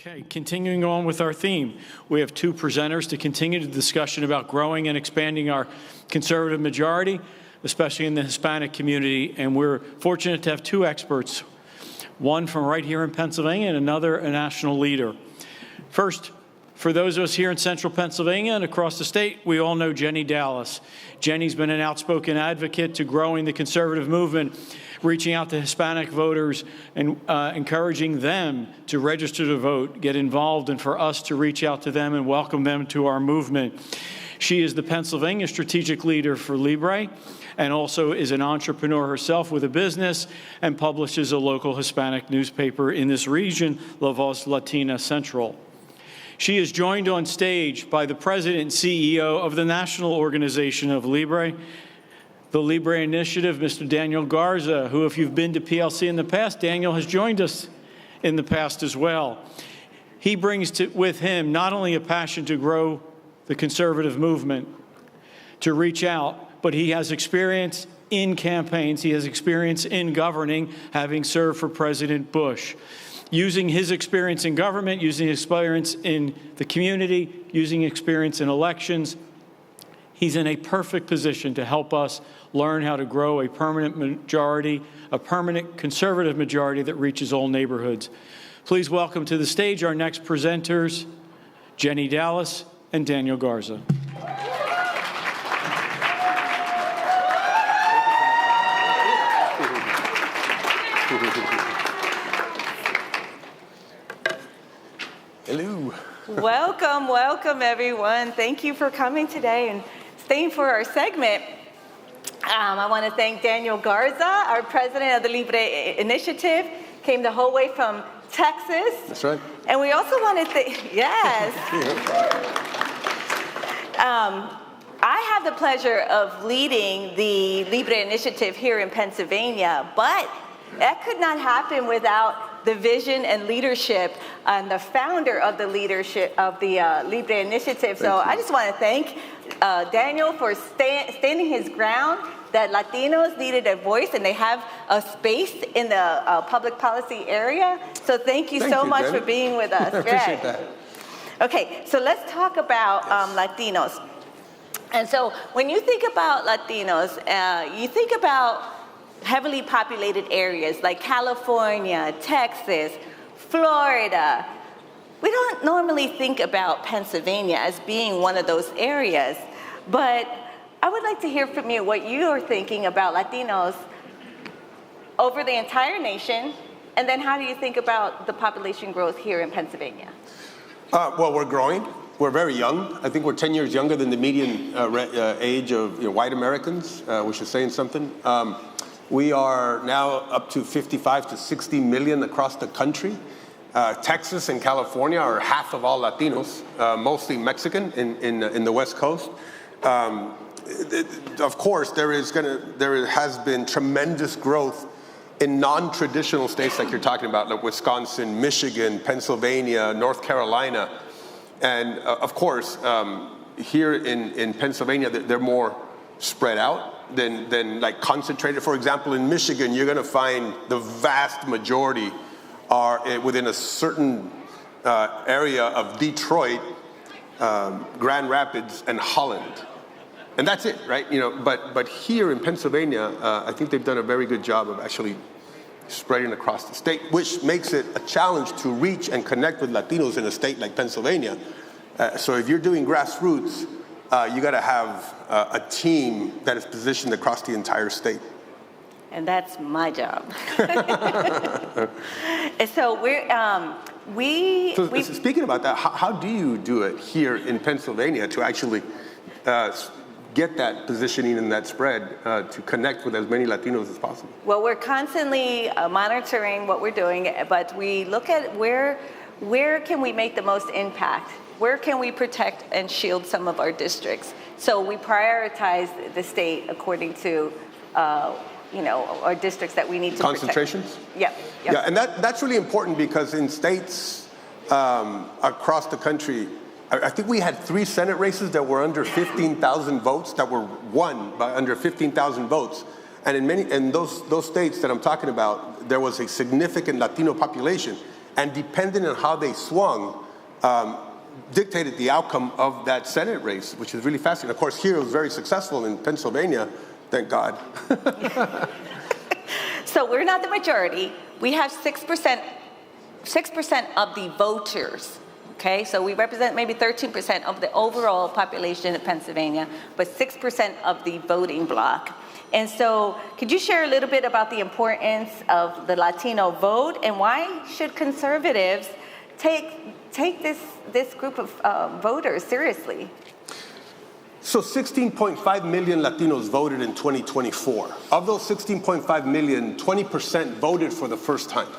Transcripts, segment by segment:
Okay, continuing on with our theme, we have two presenters to continue the discussion about growing and expanding our conservative majority, especially in the Hispanic community, and we're fortunate to have two experts, one from right here in Pennsylvania and another a national leader. First, for those of us here in central Pennsylvania and across the state, we all know Jennie Dallas. Jennie's been an outspoken advocate to growing the conservative movement, reaching out to Hispanic voters and encouraging them to register to vote, get involved, and for us to reach out to them and welcome them to our movement. She is the Pennsylvania strategic leader for Libre and also is an entrepreneur herself with a business and publishes a local Hispanic newspaper in this region, La Voz Latina Central. She is joined on stage by the president and CEO of the national organization of Libre, the Libre Initiative, Mr. Daniel Garza, who, if you've been to PLC in the past, Daniel has joined us in the past as well. He brings with him not only a passion to grow the conservative movement, to reach out, but he has experience in campaigns. He has experience in governing, having served for President Bush. Using his experience in government, using experience in the community, using experience in elections, he's in a perfect position to help us learn how to grow a permanent majority, a permanent conservative majority that reaches all neighborhoods. Please welcome to the stage our next presenters, Jennie Dallas and Daniel Garza. Hello. Welcome, everyone. Thank you for coming today and staying for our segment. I want to thank Daniel Garza, our president of the Libre Initiative, came the whole way from Texas. That's right. And we also want to thank, yes. I have the pleasure of leading the Libre Initiative here in Pennsylvania, but that could not happen without the vision and leadership and the founder of the leadership of the Libre Initiative. So I just want to thank Daniel for standing his ground that Latinos needed a voice and they have a space in the public policy area. So thank you so much for being with us. I appreciate that. Okay, so let's talk about Latinos. And so when you think about Latinos, you think about heavily populated areas like California, Texas, Florida. We don't normally think about Pennsylvania as being one of those areas, but I would like to hear from you what you are thinking about Latinos over the entire nation, and then how do you think about the population growth here in Pennsylvania? Well, we're growing. We're very young. I think we're 10 years younger than the median age of white Americans, which is saying something. We are now up to 55 to 60 million across the country. Texas and California are half of all Latinos, mostly Mexican in the West Coast. Of course, there has been tremendous growth in non-traditional states like you're talking about, like Wisconsin, Michigan, Pennsylvania, North Carolina. And of course, here in Pennsylvania, they're more spread out than like concentrated. For example, in Michigan, you're going to find the vast majority are within a certain area of Detroit, Grand Rapids, and Holland, and that's it, right? But here in Pennsylvania, I think they've done a very good job of actually spreading across the state, which makes it a challenge to reach and connect with Latinos in a state like Pennsylvania. So if you're doing grassroots, you got to have a team that is positioned across the entire state. And that's my job. And so speaking about that, how do you do it here in Pennsylvania to actually get that positioning and that spread to connect with as many Latinos as possible? Well, we're constantly monitoring what we're doing, but we look at where can we make the most impact? Where can we protect and shield some of our districts? So we prioritize the state according to, our districts that we need to concentrations? Protect. Yep. Yeah, and that's really important because in states across the country, I think we had 3 Senate races that were under 15,000 votes that were won by under 15,000 votes. And in those states that I'm talking about, there was a significant Latino population. and depending on how they swung, dictated the outcome of that Senate race, which is really fascinating. Of course, here it was very successful in Pennsylvania, thank God. So we're not the majority. We have 6% of the voters. Okay, so we represent maybe 13% of the overall population of Pennsylvania, but 6% of the voting bloc. And so could you share a little bit about the importance of the Latino vote, and why should conservatives take this group of voters seriously? So 16.5 million Latinos voted in 2024. Of those 16.5 million, 20% voted for the first time.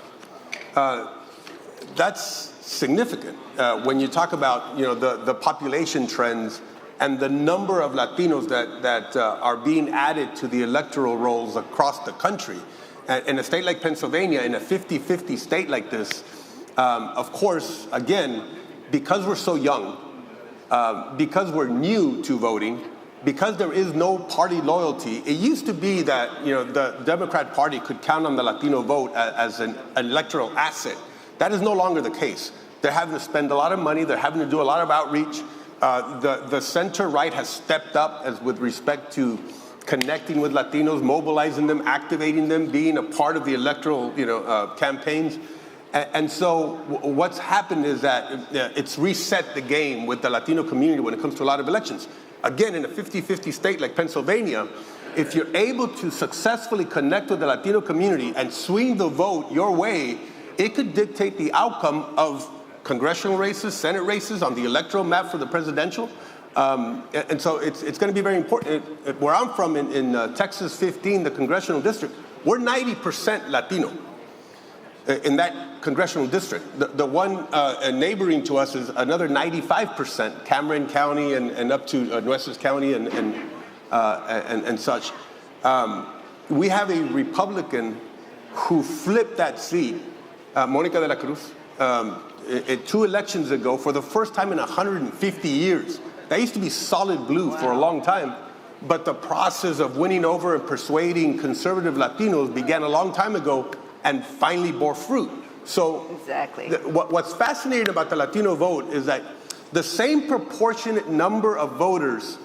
That's significant when you talk about the population trends and the number of Latinos that are being added to the electoral rolls across the country. In a state like Pennsylvania, in a 50-50 state like this, of course, again, because we're so young, because we're new to voting, because there is no party loyalty. It used to be that the Democrat Party could count on the Latino vote as an electoral asset. That is no longer the case. They're having to spend a lot of money. They're having to do a lot of outreach. The center right has stepped up as with respect to connecting with Latinos, mobilizing them, activating them, being a part of the electoral campaigns. And so what's happened is that it's reset the game with the Latino community when it comes to a lot of elections. Again, in a 50-50 state like Pennsylvania, if you're able to successfully connect with the Latino community and swing the vote your way, it could dictate the outcome of congressional races, Senate races, on the electoral map for the presidential. And so it's going to be very important. Where I'm from, in Texas 15, the congressional district, we're 90% Latino in that congressional district. The one neighboring to us is another 95%, Cameron County and up to Nueces County and such. We have a Republican who flipped that seat, Monica de la Cruz, 2 elections ago for the first time in 150 years. That used to be solid blue for a long time, but the process of winning over and persuading conservative Latinos began a long time ago and finally bore fruit. So exactly. What's fascinating about the Latino vote is that the same proportionate number of voters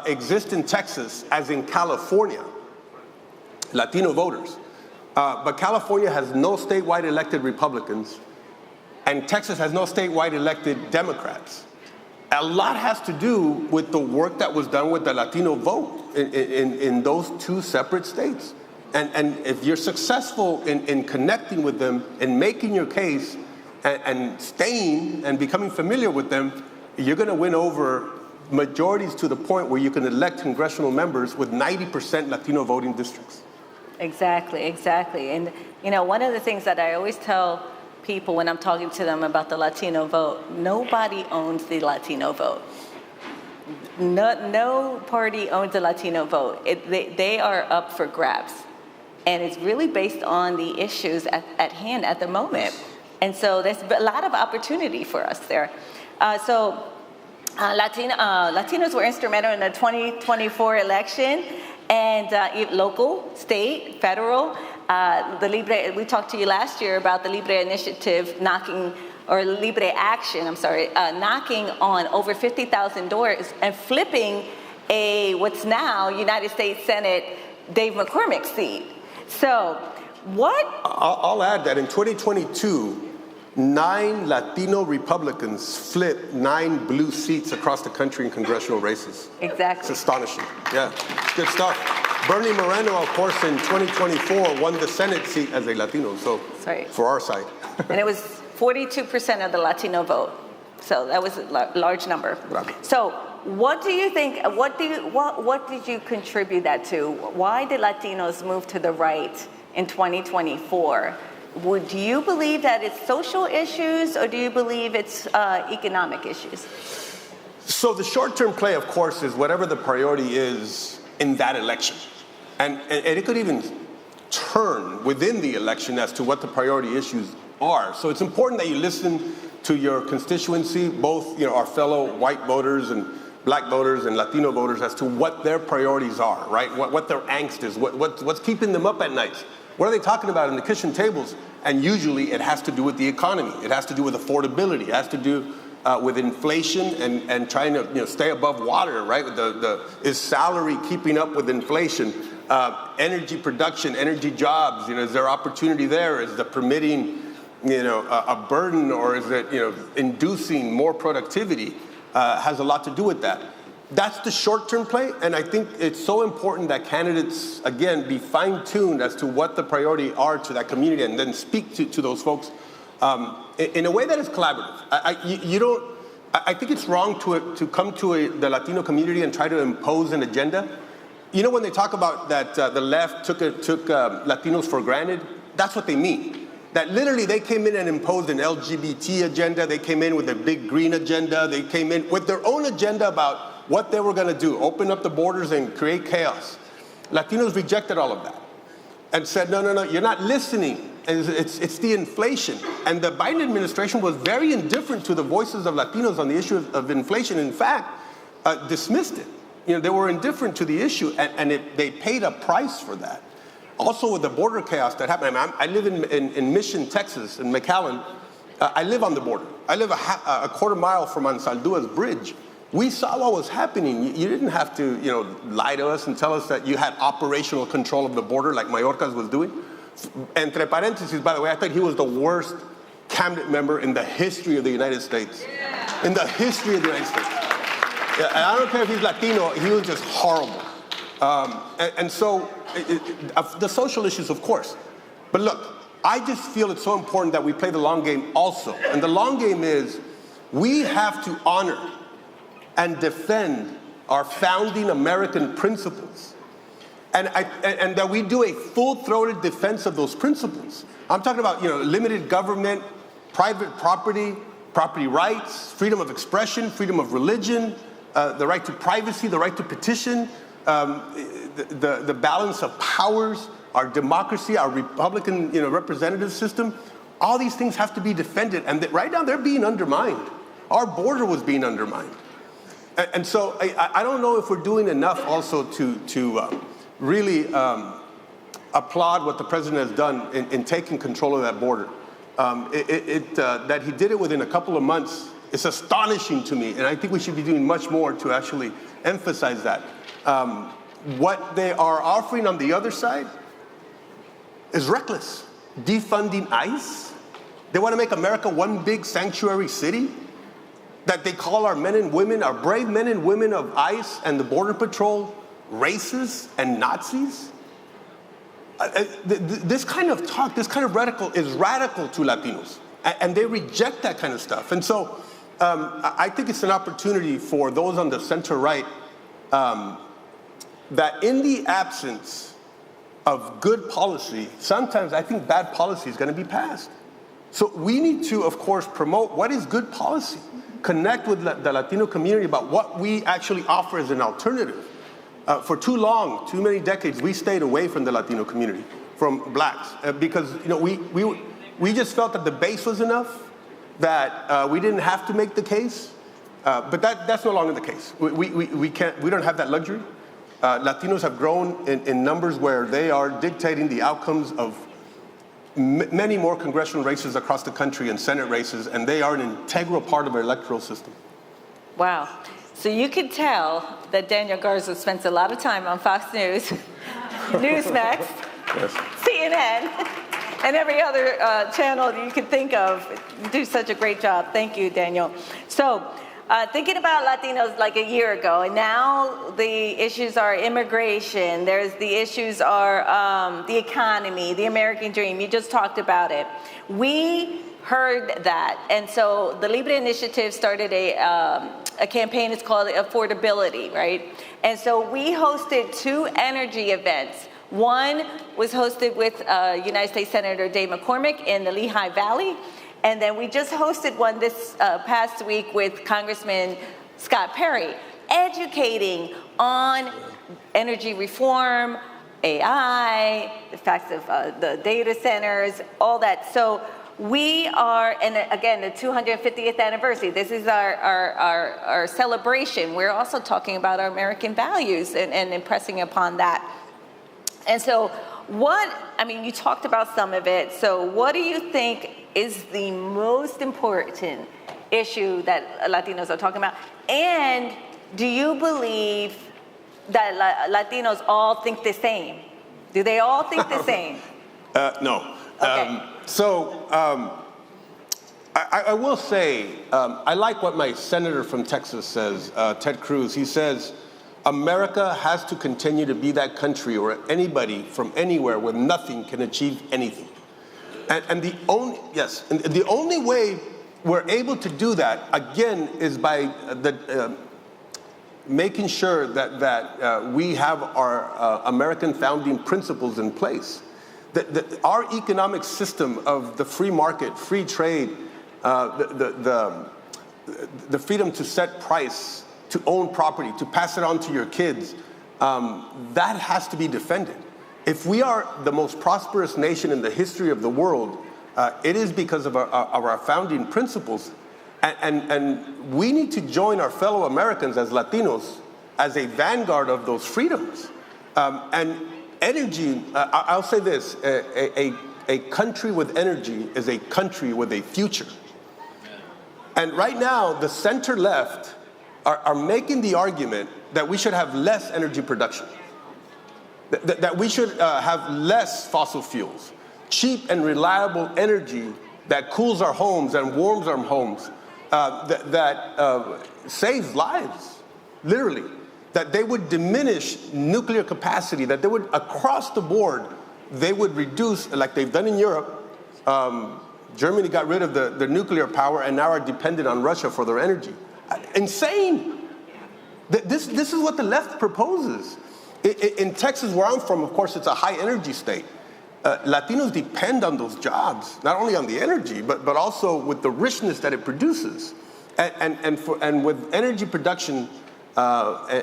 exist in Texas as in California, Latino voters. But California has no statewide elected Republicans, and Texas has no statewide elected Democrats. A lot has to do with the work that was done with the Latino vote in those 2 separate states. And if you're successful in connecting with them and making your case and staying and becoming familiar with them, you're going to win over majorities to the point where you can elect congressional members with 90% Latino voting districts. Exactly. And one of the things that I always tell people when I'm talking to them about the Latino vote, nobody owns the Latino vote. No party owns the Latino vote. They are up for grabs. And it's really based on the issues at hand at the moment. And so there's a lot of opportunity for us there. Latinos were instrumental in the 2024 election, and local, state, federal. The Libre, we talked to you last year about the Libre initiative knocking on over 50,000 doors and flipping what's now United States Senate Dave McCormick's seat. So what? I'll add that in 2022, 9 Latino Republicans flipped 9 blue seats across the country in congressional races. Exactly. It's astonishing. Yeah, good stuff. Bernie Moreno, of course, in 2024 won the Senate seat as a Latino, so right. For our side. And it was 42% of the Latino vote. So that was a large number. Right. So what do you think, what did you contribute that to? Why did Latinos move to the right in 2024? Do you believe that it's social issues, or do you believe it's economic issues? So the short-term play, of course, is whatever the priority is in that election. And it could even turn within the election as to what the priority issues are. So it's important that you listen to your constituency, both our fellow white voters and Black voters and Latino voters, as to what their priorities are, right? What their angst is, what's keeping them up at night. What are they talking about in the kitchen tables? And usually it has to do with the economy. It has to do with affordability. It has to do with inflation and trying to stay above water, right? Is salary keeping up with inflation? Energy production, energy jobs, is there opportunity there? Is the permitting, a burden, or is it, inducing more productivity? Has a lot to do with that. That's the short-term play, and I think it's so important that candidates, again, be fine-tuned as to what the priority are to that community, and then speak to those folks in a way that is collaborative. I think it's wrong to come to the Latino community and try to impose an agenda. When they talk about that the left took Latinos for granted, that's what they mean. That literally they came in and imposed an LGBT agenda. They came in with a big green agenda. They came in with their own agenda about what they were going to do, open up the borders and create chaos. Latinos rejected all of that and said, no, you're not listening. It's the inflation. And the Biden administration was very indifferent to the voices of Latinos on the issue of inflation. In fact, dismissed it. They were indifferent to the issue, and they paid a price for that. Also with the border chaos that happened. I live in Mission, Texas, in McAllen. I live on the border. I live a quarter mile from Ansaldua's bridge. We saw what was happening. You didn't have to, lie to us and tell us that you had operational control of the border like Mayorkas was doing. Entre parentheses, by the way, I thought he was the worst cabinet member in the history of the United States. In the history of the United States. Yeah, and I don't care if he's Latino, he was just horrible. And so, the social issues, of course. But look, I just feel it's so important that we play the long game also. And the long game is, we have to honor and defend our founding American principles. And that we do a full-throated defense of those principles. I'm talking about, limited government, private property, property rights, freedom of expression, freedom of religion, the right to privacy, the right to petition, the balance of powers, our democracy, our Republican, representative system. All these things have to be defended, and right now they're being undermined. Our border was being undermined. And so I don't know if we're doing enough also to really applaud what the president has done in taking control of that border. That he did it within a couple of months, it's astonishing to me, and I think we should be doing much more to actually emphasize that. What they are offering on the other side is reckless. Defunding ICE. They want to make America one big sanctuary city. That they call our men and women, our brave men and women of ICE and the Border Patrol, racists and Nazis. This kind of talk, this kind of radical is radical to Latinos, and they reject that kind of stuff. And so I think it's an opportunity for those on the center-right that in the absence of good policy, sometimes I think bad policy is going to be passed. So we need to, of course, promote what is good policy. Connect with the Latino community about what we actually offer as an alternative. For too long, too many decades, we stayed away from the Latino community, from blacks, because we just felt that the base was enough, that we didn't have to make the case. But that's no longer the case. We don't have that luxury. Latinos have grown in numbers where they are dictating the outcomes of many more congressional races across the country and Senate races, and they are an integral part of our electoral system. Wow. So you can tell that Daniel Garza spends a lot of time on Fox News, Newsmax, Yes. CNN, and every other channel you can think of. You do such a great job. Thank you, Daniel. So thinking about Latinos like a year ago, and now the issues are immigration, the issues are the economy, the American dream. You just talked about it. We heard that, and so the Libre Initiative started a campaign. It's called Affordability, right? And so we hosted 2 energy events. One was hosted with United States Senator Dave McCormick in the Lehigh Valley. And then we just hosted one this past week with Congressman Scott Perry, educating on energy reform, AI, the facts of the data centers, all that. So we are, and again, the 250th anniversary. This is our celebration. We're also talking about our American values and impressing upon that. And so you talked about some of it. So what do you think is the most important issue that Latinos are talking about? And do you believe that Latinos all think the same? Do they all think the same? No. Okay. I will say, I like what my senator from Texas says, Ted Cruz. He says, America has to continue to be that country where anybody from anywhere with nothing can achieve anything. And the only way we're able to do that, again, is by making sure that we have our American founding principles in place. Our economic system of the free market, free trade, the freedom to set price, to own property, to pass it on to your kids, that has to be defended. If we are the most prosperous nation in the history of the world, it is because of our founding principles. And we need to join our fellow Americans as Latinos as a vanguard of those freedoms. And energy, I'll say this, a country with energy is a country with a future. And right now, the center left are making the argument that we should have less energy production, that we should have less fossil fuels, cheap and reliable energy that cools our homes and warms our homes, that saves lives, literally, that they would diminish nuclear capacity, that they would, across the board, they would reduce, like they've done in Europe. Germany got rid of the nuclear power and now are dependent on Russia for their energy. Insane. This is what the left proposes. In Texas, where I'm from, of course, it's a high energy state. Latinos depend on those jobs, not only on the energy, but also with the richness that it produces. And with energy production,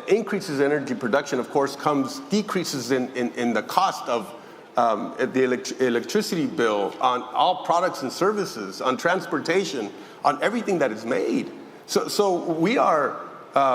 increases in energy production, of course, comes decreases in the cost of the electricity bill, on all products and services, on transportation, on everything that is made. So we are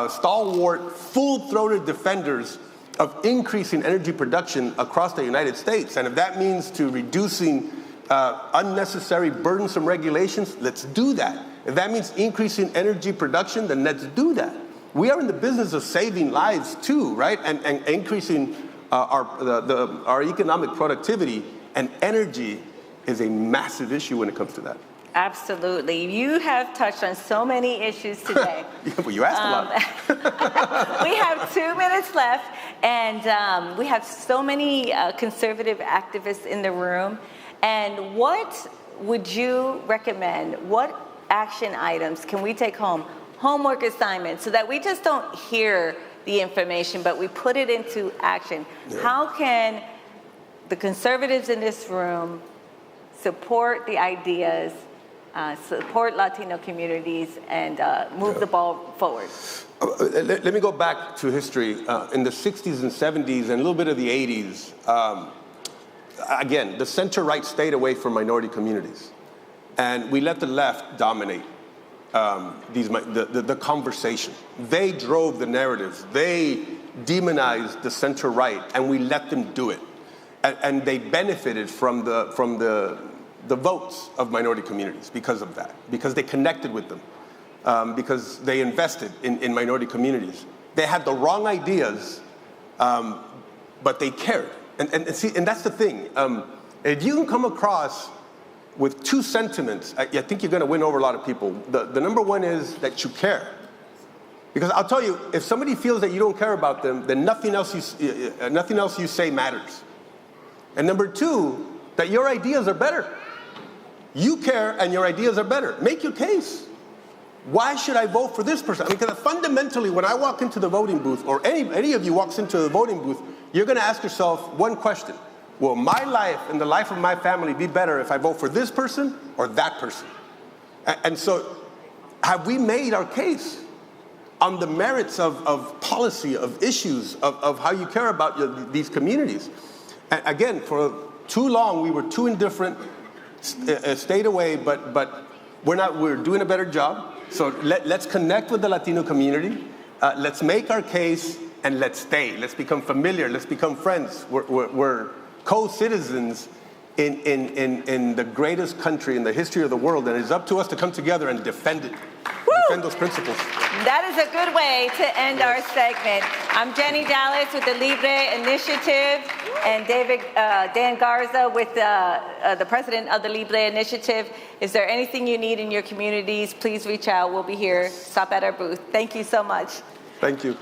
stalwart, full-throated defenders of increasing energy production across the United States. And if that means to reducing unnecessary burdensome regulations, let's do that. If that means increasing energy production, then let's do that. We are in the business of saving lives too, right? And increasing our economic productivity, and energy is a massive issue when it comes to that. Absolutely. You have touched on so many issues today. Yeah, well, you asked a lot. We have 2 minutes left, and we have so many conservative activists in the room. And what would you recommend? What action items can we take home? Homework assignments, so that we just don't hear the information, but we put it into action. Yeah. How can the conservatives in this room support the ideas, support Latino communities, and move the ball forward? Let me go back to history. In the 60s and 70s and a little bit of the 80s, again, the center-right stayed away from minority communities. And we let the left dominate the conversation. They drove the narratives. They demonized the center-right, and we let them do it. And they benefited from the votes of minority communities because of that, because they connected with them, because they invested in minority communities. They had the wrong ideas, but they cared. And that's the thing. If you can come across with two sentiments, I think you're going to win over a lot of people. The number one is that you care. Because I'll tell you, if somebody feels that you don't care about them, then nothing else you say matters. And number two, that your ideas are better. You care and your ideas are better. Make your case. Why should I vote for this person? I mean, because fundamentally, when I walk into the voting booth, or any of you walks into the voting booth, you're going to ask yourself one question. Will my life and the life of my family be better if I vote for this person or that person? And so, have we made our case on the merits of policy, of issues, of how you care about these communities? And again, for too long, we were too indifferent, stayed away, but we're doing a better job. So let's connect with the Latino community. Let's make our case, and let's stay. Let's become familiar. Let's become friends. We're co-citizens in the greatest country in the history of the world, and it's up to us to come together and defend it, defend those principles. That is a good way to end our segment. I'm Jennie Dallas with the Libre Initiative, and Dan Garza with the president of the Libre Initiative. Is there anything you need in your communities? Please reach out. We'll be here. Stop at our booth. Thank you so much. Thank you.